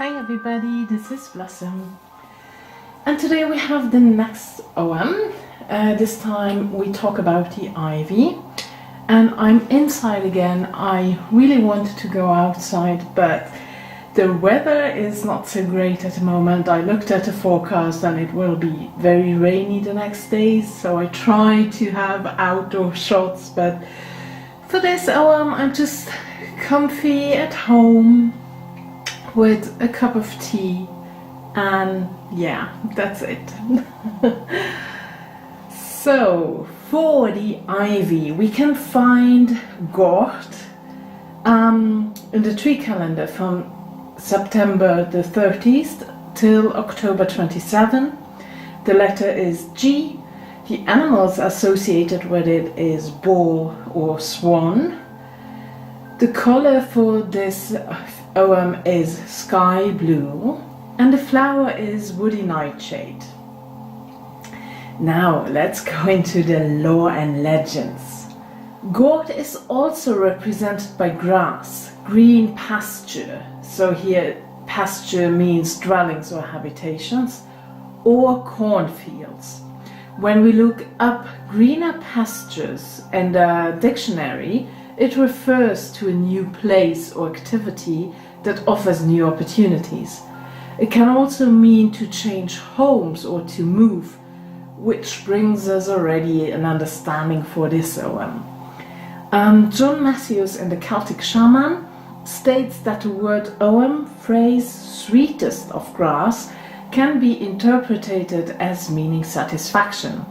Hi everybody, this is Blossom, and today we have the next Ogham. This time we talk about the ivy, and I'm inside again. I really wanted to go outside, but the weather is not so great at the moment. I looked at the forecast and it will be very rainy the next days, so I try to have outdoor shots, but for this Ogham I'm just comfy at home with a cup of tea, and yeah, that's it. So for the ivy we can find Gort in the tree calendar from September the 30th till October 27. The letter is G. The animals associated with it is bull or swan. The color for this Ogham is sky blue, and the flower is woody nightshade. Now let's go into the lore and legends. Gort is also represented by grass, green pasture. So here pasture means dwellings or habitations, or cornfields. When we look up greener pastures in the dictionary, it refers to a new place or activity that offers new opportunities. It can also mean to change homes or to move, which brings us already an understanding for this Ogham. John Matthews in the Celtic Shaman states that the word Ogham, phrase sweetest of grass, can be interpreted as meaning satisfaction.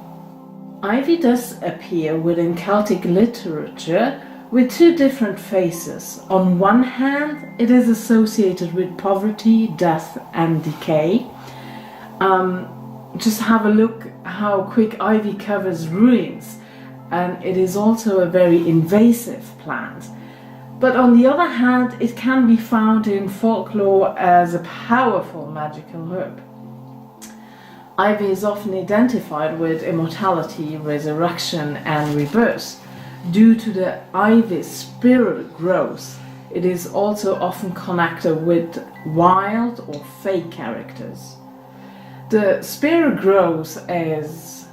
Ivy does appear within Celtic literature with two different faces. On one hand, it is associated with poverty, death and decay. Just have a look how quick ivy covers ruins, and it is also a very invasive plant. But on the other hand, it can be found in folklore as a powerful magical herb. Ivy is often identified with immortality, resurrection and rebirth. Due to the ivy's spiral growth, it is also often connected with wild or fey characters. The spiral growth is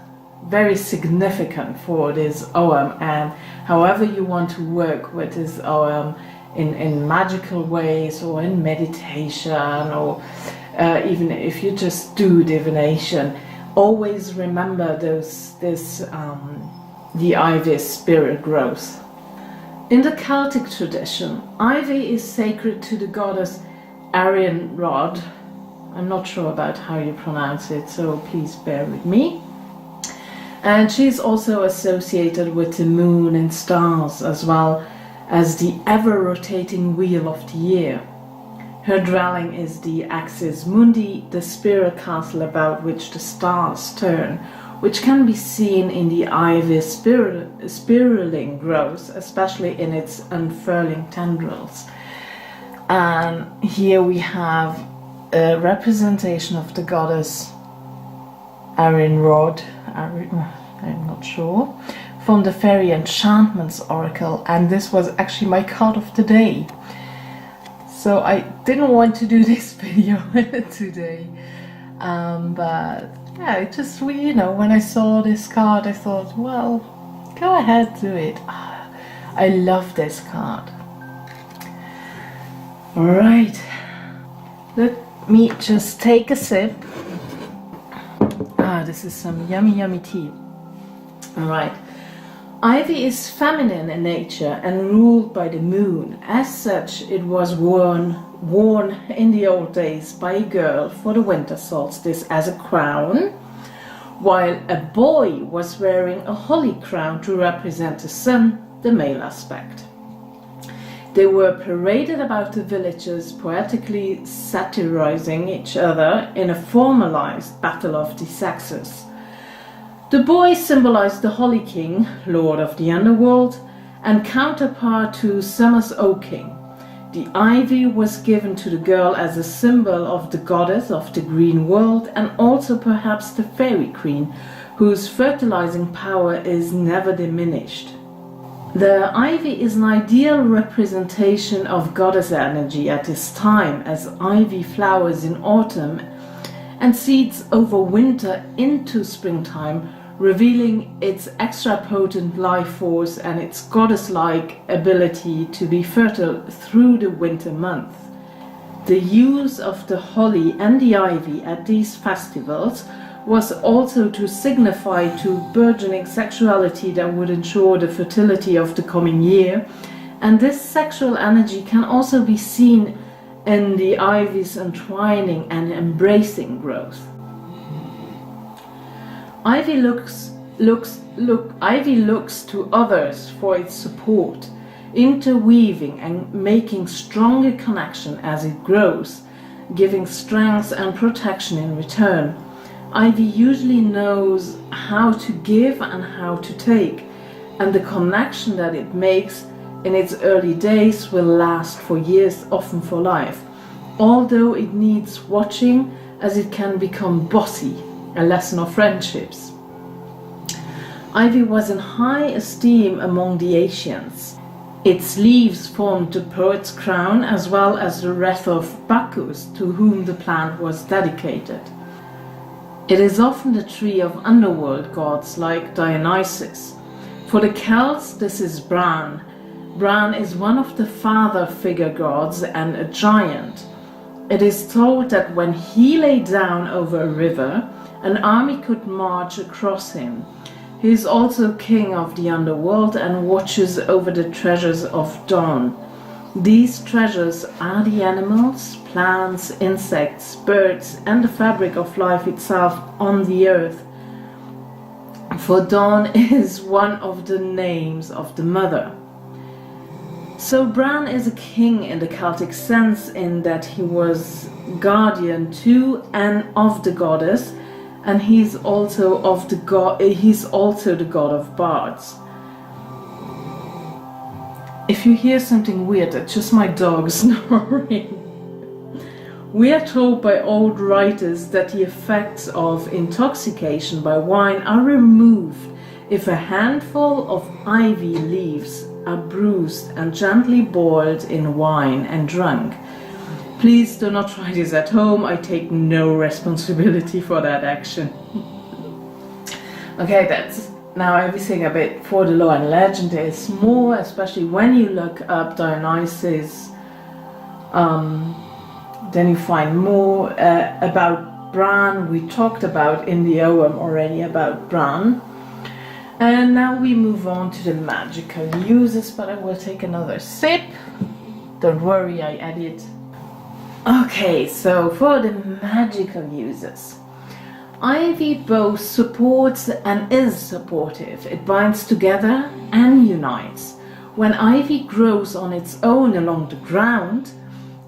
very significant for this Ogham, and however you want to work with this Ogham in magical ways or in meditation, or even if you just do divination, always remember the ivy's spirit growth. In the Celtic tradition, ivy is sacred to the goddess Rod. I'm not sure about how you pronounce it, so please bear with me. And she is also associated with the moon and stars, as well as the ever-rotating wheel of the year. Her dwelling is the axis mundi, the spiral castle about which the stars turn, which can be seen in the ivy's spiraling growth, especially in its unfurling tendrils. And here we have a representation of the goddess Rod, I'm not sure, from the Fairy Enchantments Oracle, and this was actually my card of the day. So I didn't want to do this video today, but yeah, it just, you know, when I saw this card I thought, well, go ahead, do it. I love this card. Alright, let me just take a sip. This is some yummy tea. Alright, ivy is feminine in nature and ruled by the moon. As such, it was worn in the old days by a girl for the winter solstice as a crown, while a boy was wearing a holly crown to represent the sun, the male aspect. They were paraded about the villages, poetically satirizing each other in a formalized battle of the sexes. The boy symbolized the Holly King, lord of the underworld, and counterpart to Summer's O-King. The ivy was given to the girl as a symbol of the goddess of the green world, and also perhaps the fairy queen, whose fertilizing power is never diminished. The ivy is an ideal representation of goddess energy at this time, as ivy flowers in autumn and seeds over winter into springtime, revealing its extra potent life force and its goddess-like ability to be fertile through the winter months. The use of the holly and the ivy at these festivals was also to signify to burgeoning sexuality that would ensure the fertility of the coming year, and this sexual energy can also be seen in the ivy's entwining and embracing growth. Ivy looks to others for its support, interweaving and making stronger connection as it grows, giving strength and protection in return. Ivy usually knows how to give and how to take, and the connection that it makes in its early days will last for years, often for life, although it needs watching as it can become bossy, a lesson of friendships. Ivy was in high esteem among the Asians. Its leaves formed the poet's crown as well as the wreath of Bacchus, to whom the plant was dedicated. It is often the tree of underworld gods like Dionysus. For the Celts, this is Bran. Bran is one of the father figure gods and a giant. It is thought that when he lay down over a river, an army could march across him. He is also king of the underworld and watches over the treasures of dawn. These treasures are the animals, plants, insects, birds, and the fabric of life itself on the earth. For dawn is one of the names of the mother. So Bran is a king in the Celtic sense, in that he was guardian to and of the goddess, and he's also the god of bards. If you hear something weird, it's just my dog snoring. We are told by old writers that the effects of intoxication by wine are removed if a handful of ivy leaves are bruised and gently boiled in wine and drunk. Please do not try this at home. I take no responsibility for that action. Okay, that's now everything a bit for the lore and legend. Is more, especially when you look up Dionysus, then you find more about Bran. We talked about in the Ogham already about Bran. And now we move on to the magical uses, but I will take another sip. Don't worry, I edit. Okay, so for the magical uses. Ivy both supports and is supportive. It binds together and unites. When ivy grows on its own along the ground,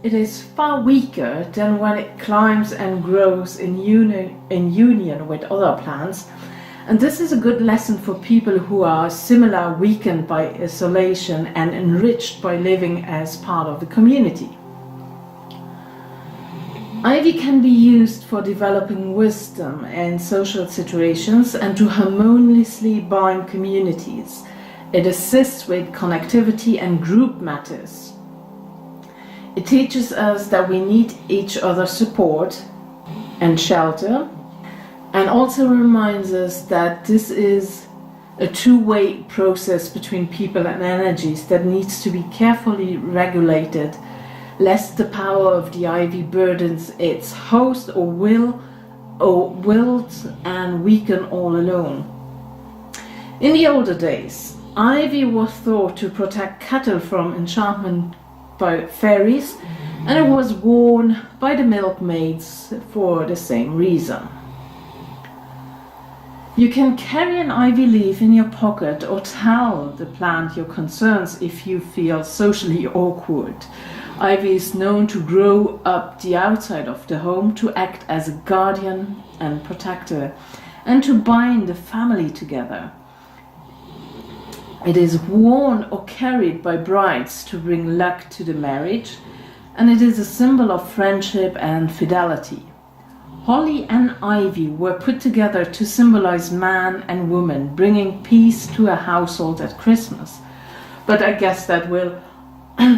it is far weaker than when it climbs and grows in union with other plants. And this is a good lesson for people who are similar, weakened by isolation and enriched by living as part of the community. Ivy can be used for developing wisdom in social situations and to harmoniously bind communities. It assists with connectivity and group matters. It teaches us that we need each other's support and shelter, and also reminds us that this is a two-way process between people and energies that needs to be carefully regulated, lest the power of the ivy burdens its host or wilt and weaken all alone. In the older days, ivy was thought to protect cattle from enchantment by fairies, and it was worn by the milkmaids for the same reason. You can carry an ivy leaf in your pocket or tell the plant your concerns if you feel socially awkward. Ivy is known to grow up the outside of the home, to act as a guardian and protector, and to bind the family together. It is worn or carried by brides to bring luck to the marriage, and it is a symbol of friendship and fidelity. Holly and ivy were put together to symbolize man and woman, bringing peace to a household at Christmas. But I guess that will,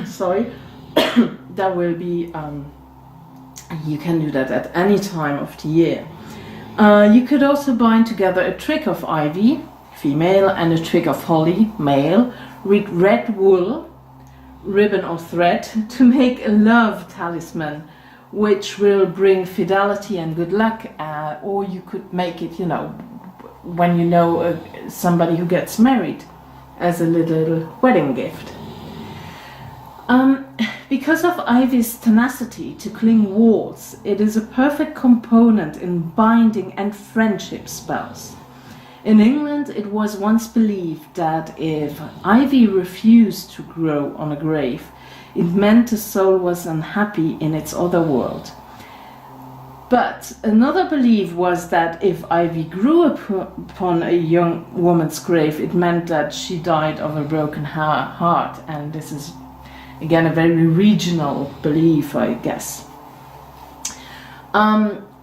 sorry, that will be, you can do that at any time of the year. You could also bind together a twig of ivy, female, and a twig of holly, male, with red wool, ribbon or thread, to make a love talisman, which will bring fidelity and good luck, or you could make it, when you know somebody who gets married, as a little wedding gift. Because of ivy's tenacity to cling walls, it is a perfect component in binding and friendship spells. In England, it was once believed that if ivy refused to grow on a grave, it meant the soul was unhappy in its other world. But another belief was that if ivy grew upon a young woman's grave, it meant that she died of a broken heart. And this is, again, a very regional belief, I guess.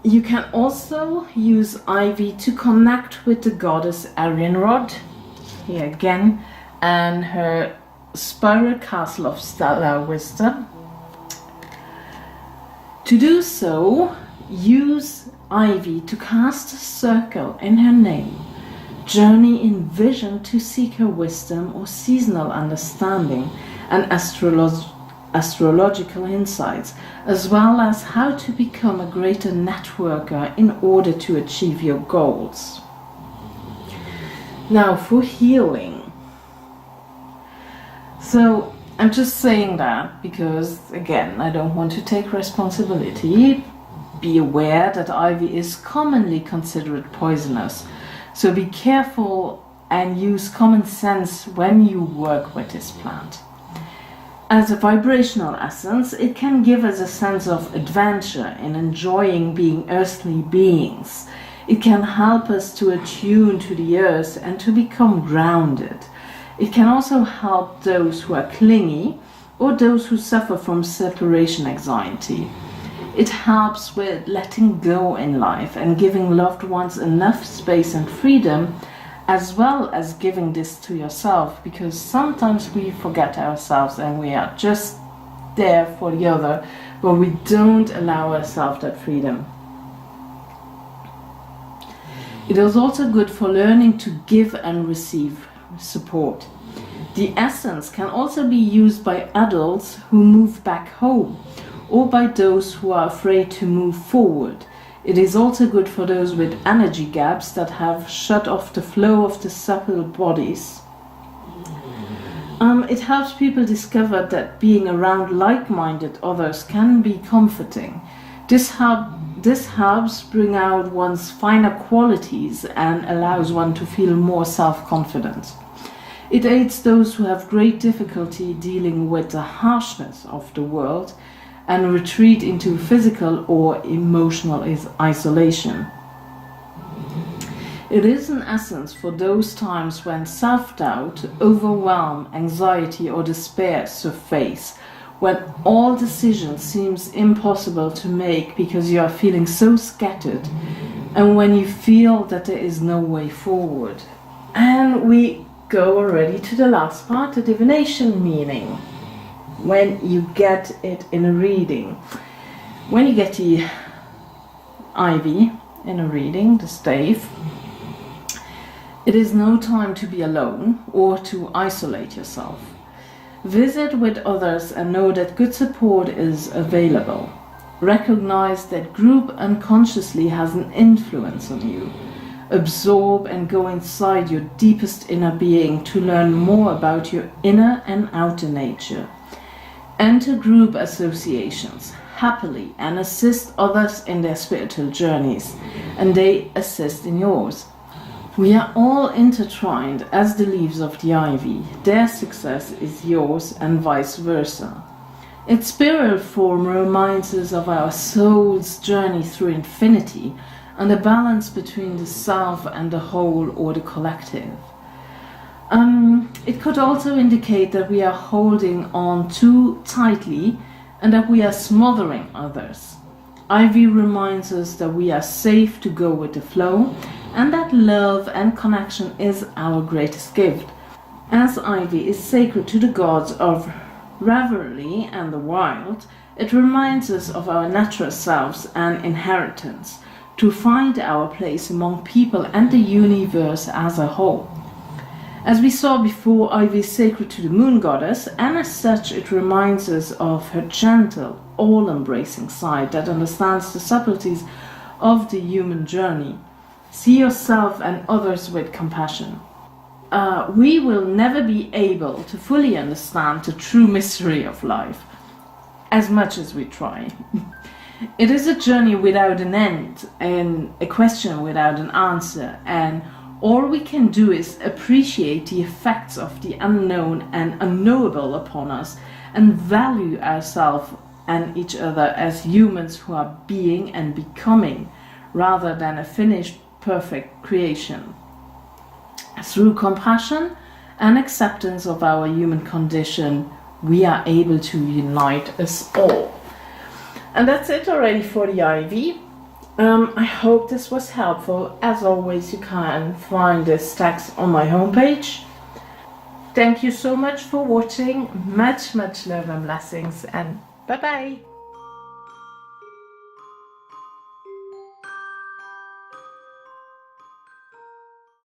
You can also use ivy to connect with the goddess Arianrod, here again, and her spiral castle of stellar wisdom. To do so, use ivy to cast a circle in her name, journey in vision to seek her wisdom or seasonal understanding and astrological insights, as well as how to become a greater networker in order to achieve your goals. Now for healing. So I'm just saying that because, again, I don't want to take responsibility. Be aware that ivy is commonly considered poisonous, so be careful and use common sense when you work with this plant. As a vibrational essence, it can give us a sense of adventure in enjoying being earthly beings. It can help us to attune to the earth and to become grounded. It can also help those who are clingy or those who suffer from separation anxiety. It helps with letting go in life and giving loved ones enough space and freedom, as well as giving this to yourself, because sometimes we forget ourselves and we are just there for the other, but we don't allow ourselves that freedom. It is also good for learning to give and receive support. The essence can also be used by adults who move back home, or by those who are afraid to move forward. It is also good for those with energy gaps that have shut off the flow of the supple bodies. It helps people discover that being around like-minded others can be comforting. This helps bring out one's finer qualities and allows one to feel more self-confident. It aids those who have great difficulty dealing with the harshness of the world and retreat into physical or emotional isolation. It is an essence for those times when self-doubt, overwhelm, anxiety or despair surface, when all decisions seems impossible to make because you are feeling so scattered, and when you feel that there is no way forward. And we go already to the last part, the divination meaning. When you get it in a reading. When you get the ivy in a reading, the stave, it is no time to be alone or to isolate yourself. Visit with others and know that good support is available. Recognize that group unconsciously has an influence on you. Absorb and go inside your deepest inner being to learn more about your inner and outer nature. Enter group associations happily and assist others in their spiritual journeys, and they assist in yours. We are all intertwined as the leaves of the ivy. Their success is yours and vice versa. Its spiral form reminds us of our soul's journey through infinity and the balance between the self and the whole or the collective. It could also indicate that we are holding on too tightly and that we are smothering others. Ivy reminds us that we are safe to go with the flow and that love and connection is our greatest gift. As ivy is sacred to the gods of revelry and the wild, it reminds us of our natural selves and inheritance, to find our place among people and the universe as a whole. As we saw before, ivy is sacred to the moon goddess, and as such it reminds us of her gentle, all-embracing side that understands the subtleties of the human journey. See yourself and others with compassion. We will never be able to fully understand the true mystery of life, as much as we try. It is a journey without an end, and a question without an answer, and all we can do is appreciate the effects of the unknown and unknowable upon us, and value ourselves and each other as humans who are being and becoming, rather than a finished, perfect creation. Through compassion and acceptance of our human condition, we are able to unite us all. And that's it already for the ivy. I hope this was helpful. As always, you can find this text on my homepage. Thank you so much for watching. Much love and blessings, and bye bye.